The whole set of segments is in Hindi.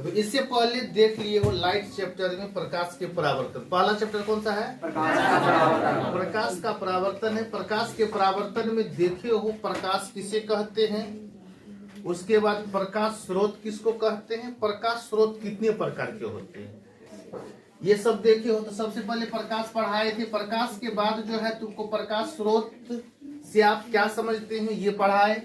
तो इससे पहले देख लिए हो लाइट चैप्टर में प्रकाश के परावर्तन। पहला चैप्टर कौन सा है? प्रकाश का परावर्तन है। प्रकाश के परावर्तन में देखे हो प्रकाश किसे कहते हैं, उसके बाद प्रकाश स्रोत किसको कहते हैं, प्रकाश स्रोत कितने प्रकार के होते हैं, ये सब देखे हो। तो सबसे पहले प्रकाश पढ़ाए थे। प्रकाश के बाद जो है तुमको प्रकाश स्रोत से आप क्या समझते हैं ये पढ़ाए।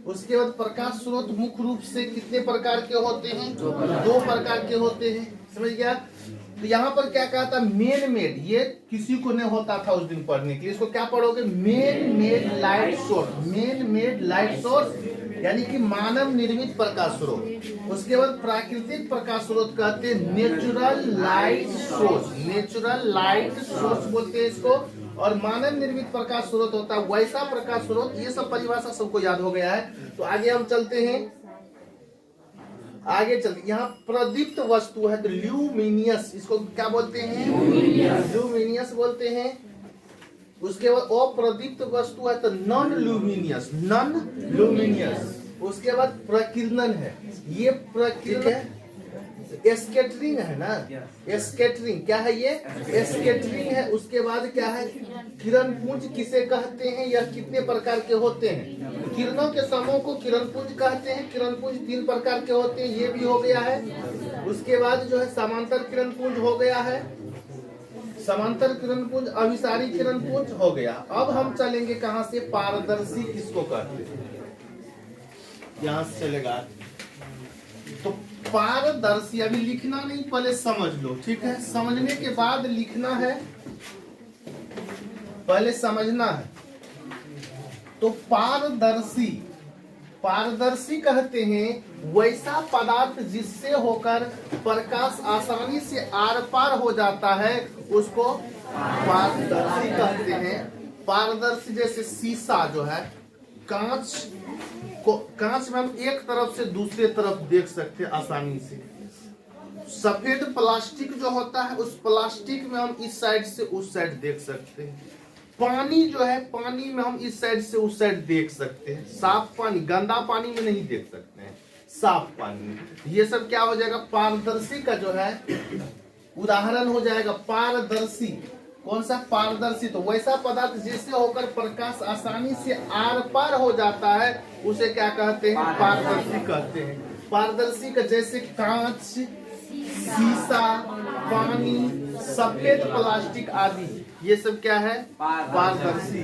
उसके बाद प्रकाश स्रोत मुख्य रूप से कितने प्रकार के होते हैं? 2 प्रकार के होते हैं, समझ गया। तो यहाँ पर क्या कहा था? मेन मेड, ये किसी को नहीं होता था उस दिन पढ़ने के लिए। इसको क्या पढ़ोगे? Main made light source. Main made light source यानी कि मानव निर्मित प्रकाश स्रोत। उसके बाद प्राकृतिक प्रकाश स्रोत कहते हैं natural light source. Natural light source बोलते हैं इसको। और मानव निर्मित प्रकाश स्रोत होता है वैसा प्रकाश स्रोत। ये सब परिभाषा सबको याद हो गया है। तो आगे हम चलते हैं, आगे चलते। यहाँ प्रदीप्त वस्तु है तो ल्यूमिनियस, इसको क्या बोलते हैं? ल्यूमिनियस बोलते हैं। उसके बाद अप्रदीप्त वस्तु है तो नॉन ल्यूमिनियस, नॉन ल्यूमिनियस। उसके बाद प्रकीर्णन है, ये प्रकीर्णन है। स्कैटरिंग है ना, स्कैटरिंग क्या है? ये स्कैटरिंग है। उसके बाद क्या है? किरण पुंज किसे कहते हैं? यह कितने प्रकार के होते हैं? किरणों के समूह को किरण पुंज कहते हैं। किरण पुंज 3 प्रकार के होते हैं, ये भी हो गया है। उसके बाद जो है समांतर किरण पुंज हो गया है, समांतर किरण पुंज, अभिसारी किरण पुंज हो गया। अब हम चलेंगे कहां से? पारदर्शी किसको कहते हैं, यहां से चलेगा। तो पारदर्शी अभी लिखना नहीं, पहले समझ लो, ठीक है? समझने के बाद लिखना है, पहले समझना है। तो पारदर्शी, पारदर्शी कहते हैं वैसा पदार्थ जिससे होकर प्रकाश आसानी से आर पार हो जाता है, उसको पारदर्शी कहते हैं। पारदर्शी जैसे शीशा जो है, कांच को, कांच में हम एक तरफ से दूसरे तरफ देख सकते हैं आसानी से। सफेद प्लास्टिक जो होता है, उस प्लास्टिक में हम इस साइड से उस साइड देख सकते हैं। पानी जो है, पानी में हम इस साइड से उस साइड देख सकते हैं। साफ पानी, गंदा पानी में नहीं देख सकते हैं, साफ पानी में। ये सब क्या हो जाएगा? पारदर्शी का जो है उदाहरण हो जाएगा पारदर्शी। कौन सा? पारदर्शी। तो वैसा पदार्थ जिससे होकर प्रकाश आसानी से आर पार हो जाता है, उसे क्या कहते हैं? पारदर्शी कहते हैं। पारदर्शी का जैसे कांच, शीशा, पानी, सफेद प्लास्टिक आदि, ये सब क्या है? पारदर्शी।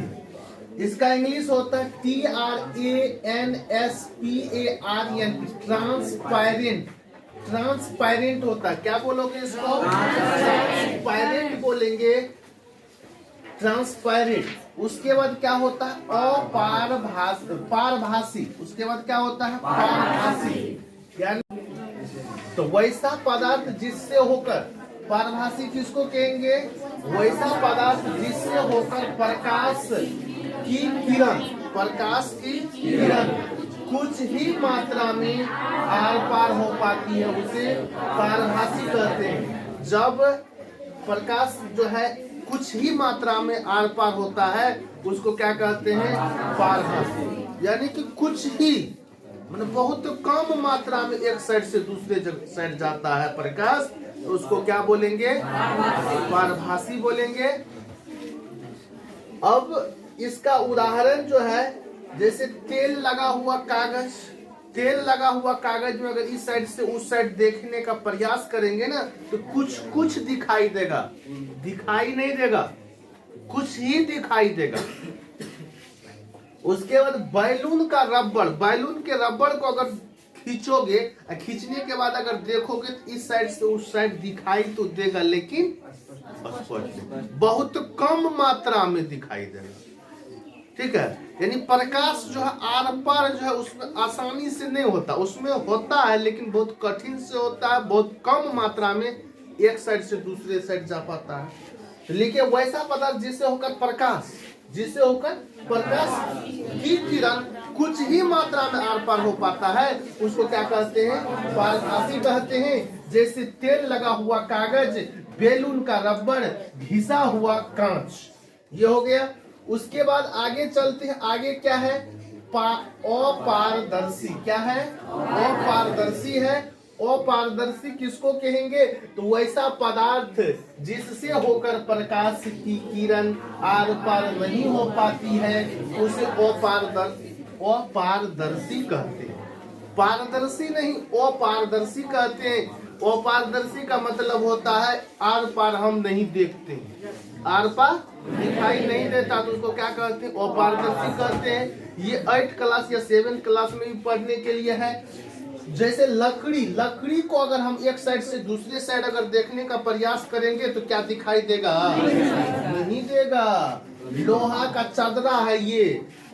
इसका इंग्लिश होता है TRANSPARENT, ट्रांसपेरेंट। ट्रांसपेरेंट होता है, क्या बोलोगे इसको? ट्रांसपेरेंट बोलेंगे, ट्रांसपेरेंट। उसके बाद क्या होता है? पारभासी। उसके बाद क्या होता है? पारभासी। यानी तो वैसा पदार्थ जिससे होकर, पारभासी किसको कहेंगे? वैसा पदार्थ जिससे होकर प्रकाश की किरण, प्रकाश की किरण कुछ ही मात्रा में आर पार हो पाती है, उसे पारभासी कहते हैं। जब प्रकाश जो है कुछ ही मात्रा में आर पार होता है, उसको क्या कहते हैं? पारभासी। यानी कि कुछ ही, मतलब बहुत कम मात्रा में एक साइड से दूसरे साइड जाता है प्रकाश, तो उसको क्या बोलेंगे? पारभासी बोलेंगे। अब इसका उदाहरण जो है, जैसे तेल लगा हुआ कागज, तेल लगा हुआ कागज में अगर इस साइड से उस साइड देखने का प्रयास करेंगे ना, तो कुछ कुछ दिखाई देगा, दिखाई नहीं देगा, कुछ ही दिखाई देगा। उसके बाद बैलून का रबड़, बैलून के रबड़ को अगर खींचोगे, खींचने के बाद अगर देखोगे तो इस साइड से उस साइड दिखाई तो देगा, लेकिन बहुत कम मात्रा में दिखाई देगा, ठीक है? यानी प्रकाश जो है आर पार जो है उसमें आसानी से नहीं होता, उसमें होता है लेकिन बहुत कठिन से होता है, बहुत कम मात्रा में एक साइड से दूसरे साइड जा पाता है। लेकिन वैसा पदार्थ जिससे होकर प्रकाश, जिससे होकर प्रकाश की किरण कुछ ही मात्रा में आर पार हो पाता है, उसको क्या कहते हैं? पारभासी कहते हैं। जैसे तेल लगा हुआ कागज, बैलून का रबड़, घिसा हुआ कांच, ये हो गया। उसके बाद आगे चलते हैं, आगे क्या है? अपारदर्शी। क्या है? अपारदर्शी है। अपारदर्शी किसको कहेंगे? तो वैसा पदार्थ जिससे होकर प्रकाश की किरण आर पार नहीं हो पाती है उसे अपारदर्शी कहते हैं। पारदर्शी नहीं, अपारदर्शी कहते हैं। अपारदर्शी का मतलब होता है आर पार हम नहीं देखते, आर पार दिखाई नहीं देता, तो उसको क्या कहते हैं? अपारदर्शी कहते हैं। ये 8 क्लास या 7 क्लास में भी पढ़ने के लिए है। जैसे लकड़ी को अगर हम एक साइड से दूसरे साइड अगर देखने का प्रयास करेंगे तो क्या दिखाई देगा? नहीं देगा। लोहा का चादरा है ये,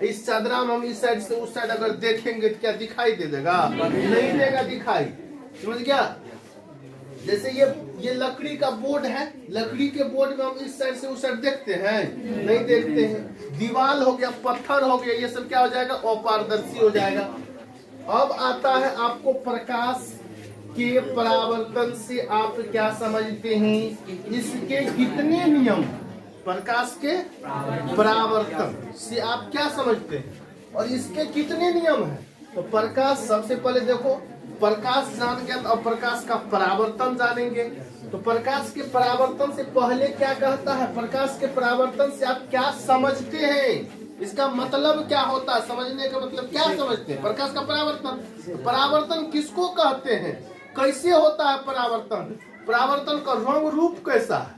इस चादरा में हम इस साइड से उस साइड अगर देखेंगे तो क्या दिखाई दे देगा? नहीं देगा दिखाई। समझ गया? जैसे ये लकड़ी का बोर्ड है, लकड़ी के बोर्ड में हम इस साइड से उस साइड देखते हैं? नहीं देखते हैं। दीवार हो गया, पत्थर हो गया, ये सब क्या हो जाएगा? अपारदर्शी हो जाएगा। अब आता है आपको प्रकाश के परावर्तन से आप क्या समझते हैं? इसके कितने नियम? प्रकाश के परावर्तन से आप क्या समझते हैं और इसके कितने नियम हैं? तो प्रकाश, सबसे पहले देखो, प्रकाश जान के अब प्रकाश का परावर्तन जानेंगे। तो प्रकाश के परावर्तन से पहले क्या कहता है? प्रकाश के परावर्तन से आप क्या समझते हैं? इसका मतलब क्या होता है? समझने का मतलब क्या समझते हैं? प्रकाश का परावर्तन, तो परावर्तन किसको कहते हैं? कैसे होता है परावर्तन? परावर्तन का रंग रूप कैसा है?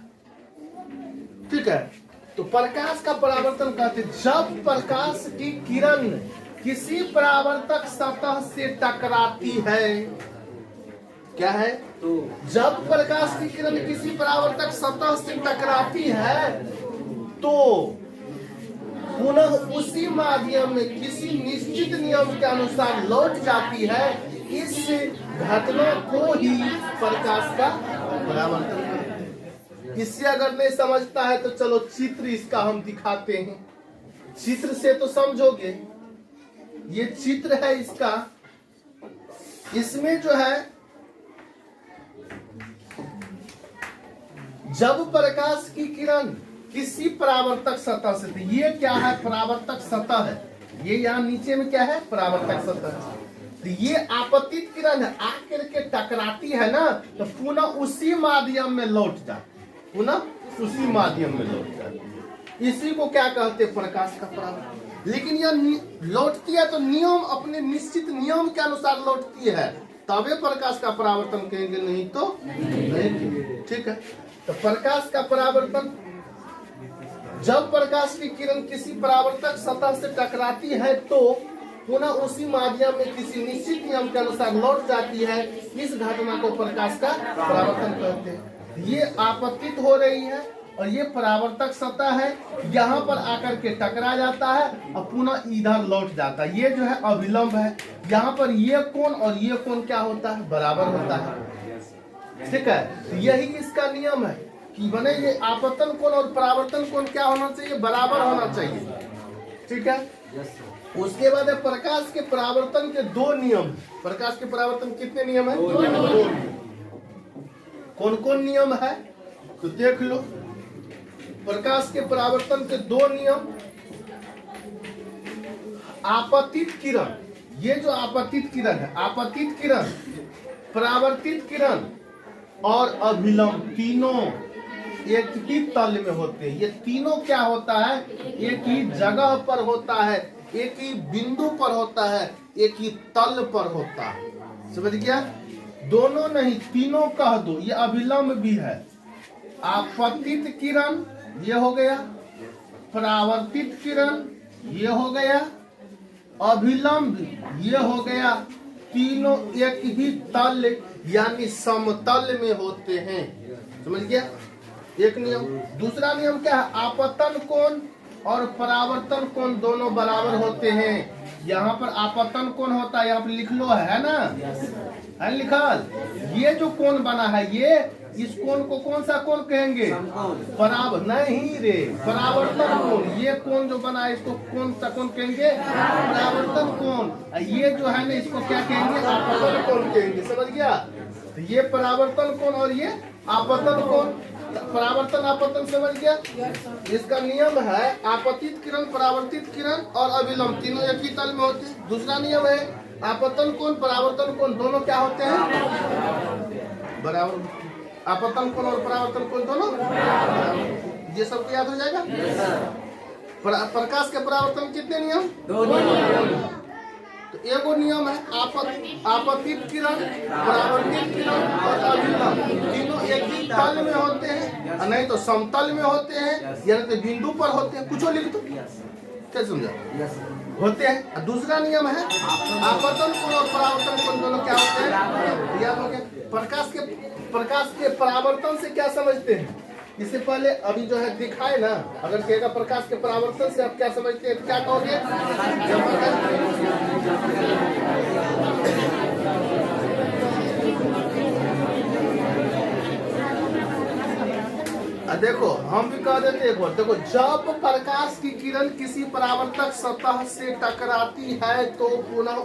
ठीक है, तो प्रकाश का परावर्तन कहते हैं जब प्रकाश की किरण किसी परावर्तक सतह से टकराती है। क्या है? तो जब प्रकाश की किरण किसी परावर्तक सतह से टकराती है तो पुनः उसी माध्यम में किसी निश्चित नियम के अनुसार लौट जाती है। इस घटना को ही प्रकाश का परावर्तन कहते हैं। इससे अगर नहीं समझता है तो चलो चित्र इसका हम दिखाते हैं। चित्र से तो समझोगे। ये चित्र है इसका। इसमें जो है जब प्रकाश की किरण किसी परावर्तक सतह से, तो ये क्या है? परावर्तक सतह है। ये यहाँ नीचे में क्या है? परावर्तक सतह। तो ये आपतित किरण है, आकर के टकराती है ना, तो पुनः उसी माध्यम में लौट जाती, पुनः उसी माध्यम में लौट जाती। इसी को क्या कहते हैं? प्रकाश का परावर्तन। लेकिन यह लौटती है तो नियम, अपने निश्चित नियम के अनुसार लौटती है, तबे प्रकाश का परावर्तन कहेंगे, नहीं तो नहीं। ठीक है, तो प्रकाश का परावर्तन, जब प्रकाश की किरण किसी परावर्तक सतह से टकराती है तो पुनः उसी माध्यम में किसी निश्चित नियम के अनुसार लौट जाती है। इस घटना को प्रकाश का परावर्तन कहते हैं। ये आपतित हो रही है और ये परावर्तक सतह है, यहाँ पर आकर के टकरा जाता है और पुनः इधर लौट जाता है। ये जो है अविलंब है। यहाँ पर ये कोण और ये कोण क्या होता है? बराबर होता है। ठीक है, तो यही इसका नियम है कि बने ये आपतन कोण और परावर्तन कोण क्या होना चाहिए? बराबर होना चाहिए। ठीक है, उसके बाद प्रकाश के परावर्तन के 2 नियम। प्रकाश के परावर्तन कितने नियम है? 2 नियम। कौन कौन नियम है तो देख लो। प्रकाश के परावर्तन के 2 नियम। आपतित किरण, ये जो आपतित किरण है, आपतित किरण, परावर्तित किरण और अभिलंब, तीनों एक ही तल में होते हैं। ये तीनों क्या होता है? एक ही जगह पर होता है, एक ही बिंदु पर होता है, एक ही तल पर होता है। समझ गया? दोनों नहीं, तीनों कह दो। ये अभिलंब भी है। आपतित किरण ये हो गया, परावर्तित किरण ये हो गया, अभिलंब ये हो गया। तीनों एक ही तल यानी समतल में होते हैं। समझ गया? एक नियम। दूसरा नियम क्या है? आपतन कोण और परावर्तन कोण दोनों बराबर होते हैं। यहाँ पर आपतन कोण होता है, यहाँ पर लिख लो, है ना? है लिखल। ये जो कोण बना है, ये इस कोण को कौन सा कोण कहेंगे? परावर्तन नहीं रे, परावर्तन कोण। ये कोण जो बना है इसको कौन सा कोण कहेंगे? परावर्तन कोण। ये जो है ना इसको क्या कहेंगे? आपतन कोण कहेंगे। समझ गया? तो ये परावर्तन कोण और ये आपतन कोण। परावर्तन आपतन समझ गया? इसका नियम है आपतित किरण, परावर्तित किरण और अभिलंब तीनों एक ही तल में होते हैं। दूसरा नियम है आपतन कोण, परावर्तन कोण दोनों क्या होते हैं? बराबर। आपतन कोण और परावर्तन कोण दोनों ये सबको याद हो जाएगा। प्रकाश के परावर्तन कितने नियम? 2 नियम। तो एगो नियम है आपतित किरण, परावर्तित किरण और अभिलंब, तीनों एक ही तल में होते हैं, और नहीं तो समतल में होते हैं, या नहीं तो बिंदु पर होते हैं। कुछ लिख दो, क्या समझा? होते हैं। और दूसरा नियम है आपतन कोण और परावर्तन कोण दोनों क्या होते हैं? याद हो गया। प्रकाश के परावर्तन से क्या समझते हैं? इससे पहले अभी जो है दिखाए ना, अगर कहेगा प्रकाश के परावर्तन से आप क्या समझते हैं, क्या कहोगे? देखो हम भी कह देते एक बार, देखो जब प्रकाश की किरण किसी परावर्तक सतह से टकराती है तो पुनः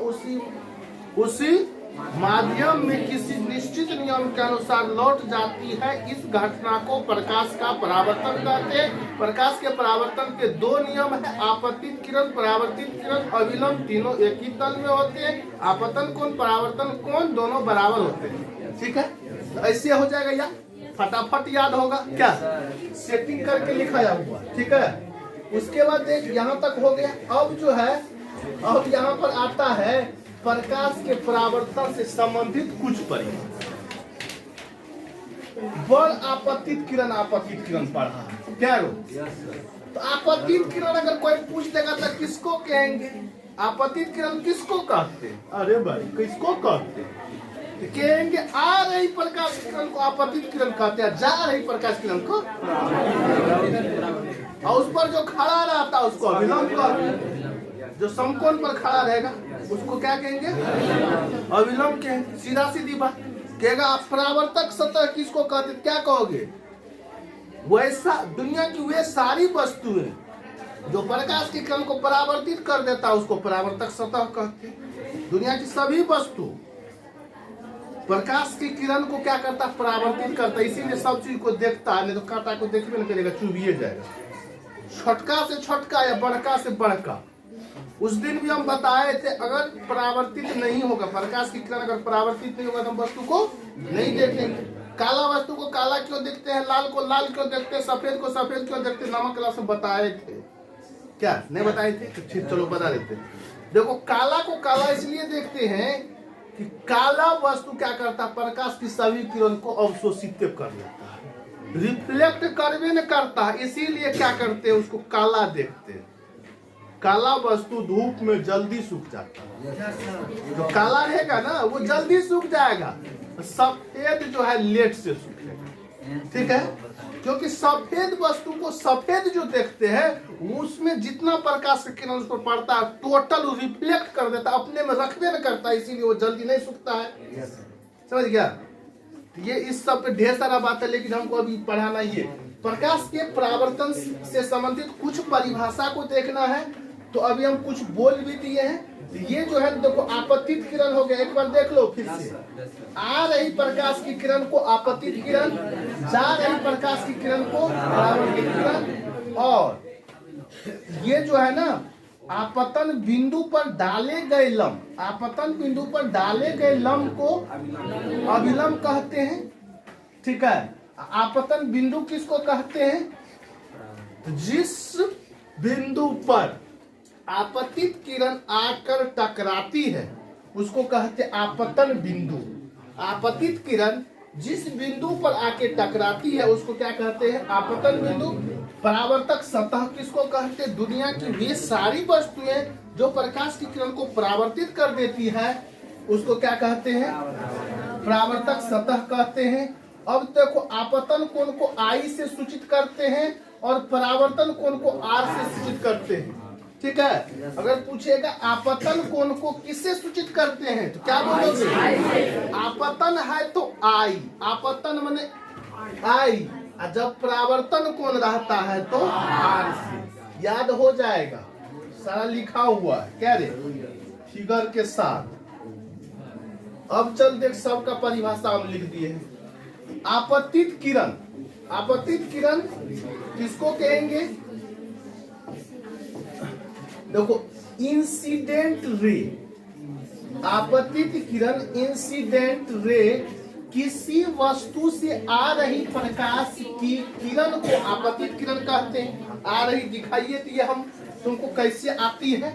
उसी माध्यम में किसी निश्चित नियम के अनुसार लौट जाती है। इस घटना को प्रकाश का परावर्तन कहते हैं। प्रकाश के परावर्तन के 2 नियम है, आपतित किरण, परावर्तित किरण, अविलंब, तीनों एक ही तल में होते हैं। आपतन कोण, परावर्तन कोण दोनों बराबर होते हैं। ठीक है, तो ऐसे हो जाएगा, या फटाफट याद होगा क्या? सेटिंग करके लिखाया हुआ। ठीक है, उसके बाद देख यहाँ तक हो गया। अब जो है, अब यहाँ पर आता है प्रकाश के परावर्तन से संबंधित कुछ परिभाषा। बड़ आपतित किरण पढ़ा क्या हो? तो आपतित किरण अगर कोई पूछ देगा तो किसको कहेंगे? आपतित किरण किसको कहते हैं? अरे भाई किसको कहते हैं? तो कहेंगे आ रही प्रकाश किरण को आपतित किरण कहते हैं, जा रही प्रकाश किरण को, और उस पर जो खड़ा रहता है उसको अभिलंब कहते हैं। जो समकोण पर खड़ा रहेगा उसको क्या कहेंगे? अविलंब कहेंगे। सीधा सीधी बात। कहेगा आप परावर्तक सतह किसको कहते? क्या कहोगे? वैसा दुनिया की वे सारी वस्तुएं जो प्रकाश की किरण को परावर्तित कर देता है उसको परावर्तक सतह कहते हैं। दुनिया की सभी वस्तु प्रकाश की किरण को क्या करता? परावर्तित करता है। इसीलिए सब चीज को देखता है, नहीं तो कांटा को देखने नहीं करेगा, चुभिए जाएगा। छोटका से छोटका या बड़का से बड़का। उस दिन भी हम बताए थे, अगर परावर्तित नहीं होगा प्रकाश की किरण, अगर परावर्तित नहीं होगा तो हम वस्तु को नहीं देखेंगे। काला वस्तु को काला क्यों देखते हैं, लाल को लाल क्यों देखते हैं, सफेद को सफेद क्यों देखते हैं? नमक क्लास में बताए थे क्या? नहीं बताए थे? तो ठीक, चलो बता देते। देखो काला को काला इसलिए देखते हैं कि काला वस्तु क्या करता है? प्रकाश की सभी किरण को अवशोषित कर लेता है, रिफ्लेक्ट करवे न करता है। इसीलिए क्या करते हैं? उसको काला देखते हैं। काला वस्तु धूप में जल्दी सूख जाता है। जो काला रहेगा ना वो जल्दी सूख जाएगा, सफेद जो है लेट से सूखेगा। ठीक है, क्योंकि सफेद वस्तु को सफेद जो देखते हैं उसमें जितना प्रकाश की किरण उस पर पड़ता है टोटल रिफ्लेक्ट कर देता है, अपने में रखबे न करता, इसीलिए वो जल्दी नहीं सूखता है। समझ गया? ये इस सब पे ढेर सारा बात है, लेकिन हमको अभी पढ़ाना ही है। प्रकाश के परावर्तन से संबंधित कुछ परिभाषा को देखना है, तो अभी हम कुछ बोल भी दिए हैं। ये जो है देखो आपतित किरण हो गया, एक बार देख लो फिर से। आ रही प्रकाश की किरण को आपतित किरण, जा रही प्रकाश की किरण को परावर्तित किरण, और ये जो है ना आपतन बिंदु पर डाले गए लंब, आपतन बिंदु पर डाले गए लंब को अभिलंब कहते हैं। ठीक है, आपतन बिंदु किसको कहते हैं? जिस बिंदु पर आपतित किरण आकर टकराती है उसको कहते हैं आपतन बिंदु। आपतित किरण जिस बिंदु पर आके टकराती है उसको क्या कहते हैं? आपतन बिंदु। परावर्तक सतह किसको कहते हैं? दुनिया की वे सारी वस्तुएं जो प्रकाश की किरण को परावर्तित कर देती है उसको क्या कहते हैं? परावर्तक सतह कहते हैं। अब देखो आपतन कोण को आई से सूचित करते हैं और परावर्तन कोण को आर से सूचित करते हैं। ठीक है, अगर पूछेगा आपतन कोण को किससे सूचित करते हैं तो क्या बोलोगे? आपतन है तो आई, आपतन माने आई, और जब परावर्तन कोण रहता है तो आर से। याद हो जाएगा, सारा लिखा हुआ है क्या रे, फिगर के साथ। अब चल देख सबका परिभाषा हम लिख दिए हैं। आपतित किरण, आपतित किरण किसको कहेंगे? देखो इंसिडेंट रे, आपतित किरण इंसिडेंट रे किसी वस्तु से आ रही प्रकाश की किरण को आपतित किरण कहते हैं। आ रही दिखाइए तो ये हम तुमको कैसे आती है,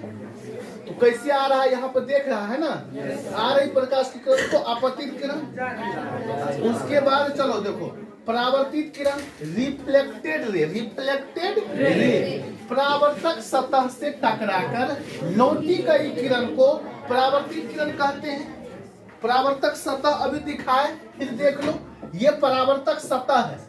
तो कैसे आ रहा है यहाँ पर देख रहा है ना, आ रही प्रकाश की किरण को आपतित किरण। उसके बाद चलो देखो परावर्तित किरण, रिफ्लेक्टेड रे, रिफ्लेक्टेड रे परावर्तक सतह से टकराकर लौटी गई किरण को परावर्तित किरण कहते हैं। परावर्तक सतह अभी दिखाए फिर देख लो, ये परावर्तक सतह है।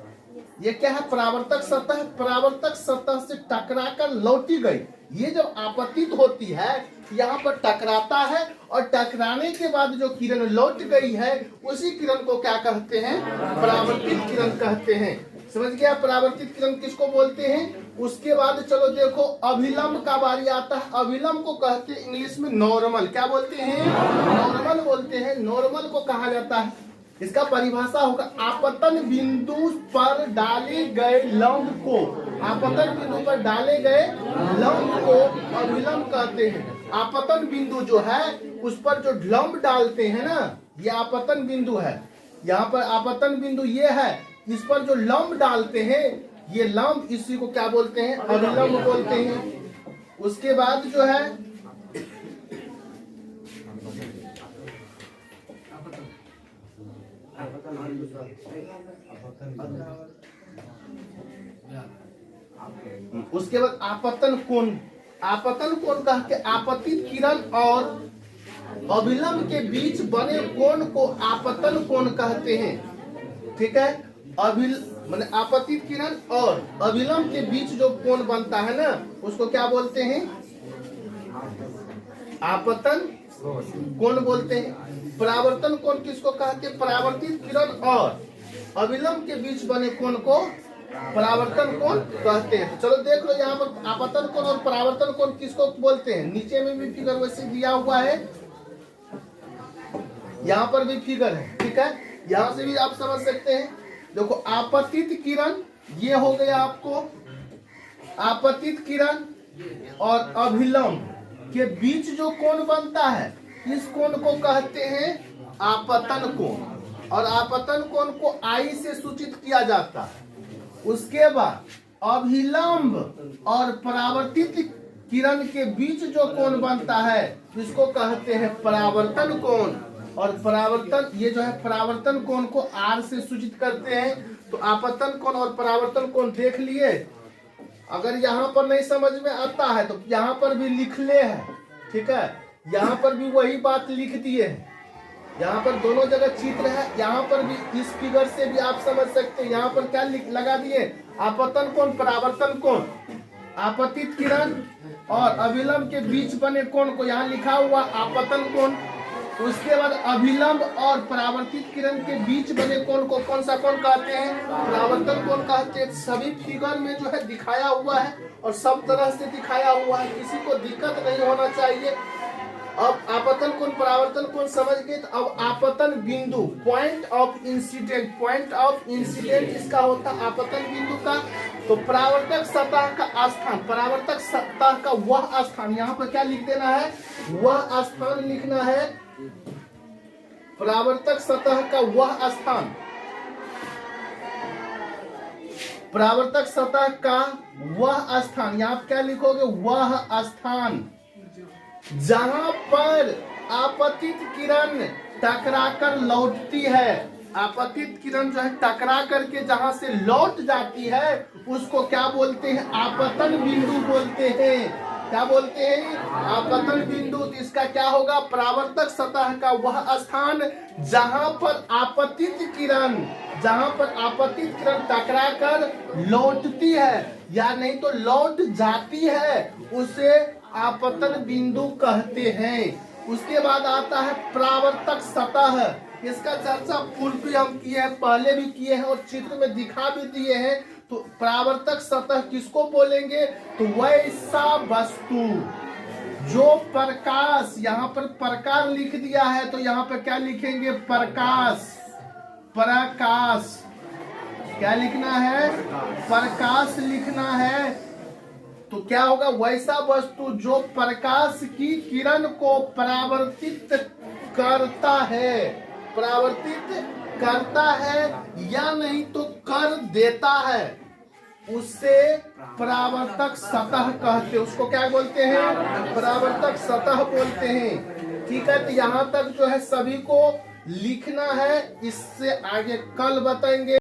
ये क्या है? परावर्तक सतह। परावर्तक सतह से टकराकर लौटी गई, ये जब आपतित होती है यहाँ पर टकराता है और टकराने के बाद जो किरण लौट गई है उसी किरण को क्या कहते हैं? परावर्तित किरण कहते हैं। समझ गया? परावर्तित किरण किसको बोलते हैं। उसके बाद चलो देखो अभिलंब का बारी आता है। अभिलंब को कहते हैं इंग्लिश में नॉर्मल। क्या बोलते हैं? नॉर्मल बोलते हैं। नॉर्मल को कहा जाता है, इसका परिभाषा होगा आपतन बिंदु पर डाले गए लंब को, आपतन बिंदु पर डाले गए लंब को अभिलंब कहते हैं। आपतन बिंदु जो है उस पर जो लंब डालते हैं ना, ये आपतन बिंदु है। यहाँ पर आपतन बिंदु ये है, इस पर जो लंब डालते हैं ये लंब, इसी को क्या बोलते हैं? अभिलंब बोलते हैं। उसके बाद जो है उसके बाद आपतन कोण। आपतन कोण कह के आपतित किरण और अभिलंब के बीच बने कोण को आपतन कोण कहते हैं। ठीक है? माने आपतित किरण और अभिलंब के बीच जो कोण बनता है ना उसको क्या बोलते हैं? आपतन कोण बोलते हैं। परावर्तन कोण किसको कहते हैं? परावर्तित किरण और अभिलंब के बीच बने कोण को परावर्तन कोण कहते हैं। तो चलो देख लो यहाँ पर आपतन कोण और परावर्तन कोण किसको बोलते हैं। नीचे में भी फिगर वैसे दिया हुआ है, यहाँ पर भी फिगर है। ठीक है? यहाँ से भी आप समझ सकते हैं। देखो आपतित किरण ये हो गया आपको, आपतित किरण और अभिलंब के बीच जो कोण बनता है इस कोण को कहते हैं आपतन कोण, और आपतन कोण को आई से सूचित किया जाता है। उसके बाद अभिलंब और परावर्तित किरण के बीच जो कोण बनता है इसको कहते हैं परावर्तन कोण। और परावर्तन, ये जो है परावर्तन कोण को आर से सूचित करते हैं। तो आपतन कोण और परावर्तन कोण देख लिए। अगर यहाँ पर नहीं समझ में आता है तो यहाँ पर भी लिख ले है। ठीक है? यहाँ पर भी वही बात लिख दिए है। यहाँ पर दोनों जगह चित्र है, यहाँ पर भी इस फिगर से भी आप समझ सकते हैं। यहाँ पर क्या लगा दिए? आपतन कोण, परावर्तन कोण, आपतित किरण और अभिलंब के बीच बने कोण को यहाँ लिखा हुआ आपतन कोण। उसके बाद अभिलंब और परावर्तित किरण के बीच बने कोण को कौन सा कोण कहते हैं? परावर्तन कोण कहते हैं। सभी फिगर में जो है दिखाया हुआ है और सब तरह से दिखाया हुआ है, किसी को दिक्कत नहीं होना चाहिए। अब आपतन कोण परावर्तन कोण समझ गए। तो अब आपतन बिंदु, point of incident, point of incident इसका होता है आपतन बिंदु का। तो परावर्तक सतह का स्थान, परावर्तक सतह का वह स्थान, यहाँ पर क्या लिख देना है? वह स्थान लिखना है। परावर्तक सतह का वह स्थान, परावर्तक सतह का वह स्थान, यहाँ पर क्या लिखोगे? वह स्थान जहां पर आपतित किरण टकराकर लौटती है। आपतित किरण जो है टकरा करके जहां से लौट जाती है उसको क्या बोलते हैं? आपतन बिंदु बोलते हैं। क्या बोलते हैं? आपतन बिंदु। तो इसका क्या होगा? परावर्तक सतह का वह स्थान जहां पर आपतित किरण, जहां पर आपतित किरण टकरा कर लौटती है या नहीं तो लौट जाती है उसे आपतन बिंदु कहते हैं। उसके बाद आता है परावर्तक सतह। इसका चर्चा पूर्व भी हम किए हैं, पहले भी किए हैं और चित्र में दिखा भी दिए हैं। तो परावर्तक सतह किसको बोलेंगे? तो वैसा वस्तु जो प्रकाश, यहाँ पर प्रकार लिख दिया है तो यहाँ पर क्या लिखेंगे? प्रकाश, प्रकाश। क्या लिखना है? प्रकाश लिखना है। तो क्या होगा? वैसा वस्तु जो प्रकाश की किरण को परावर्तित करता है, परावर्तित करता है या नहीं तो कर देता है, उससे परावर्तक सतह कहते हैं। उसको क्या बोलते हैं? परावर्तक सतह बोलते हैं। ठीक है, तो यहाँ तक जो है सभी को लिखना है, इससे आगे कल बताएंगे।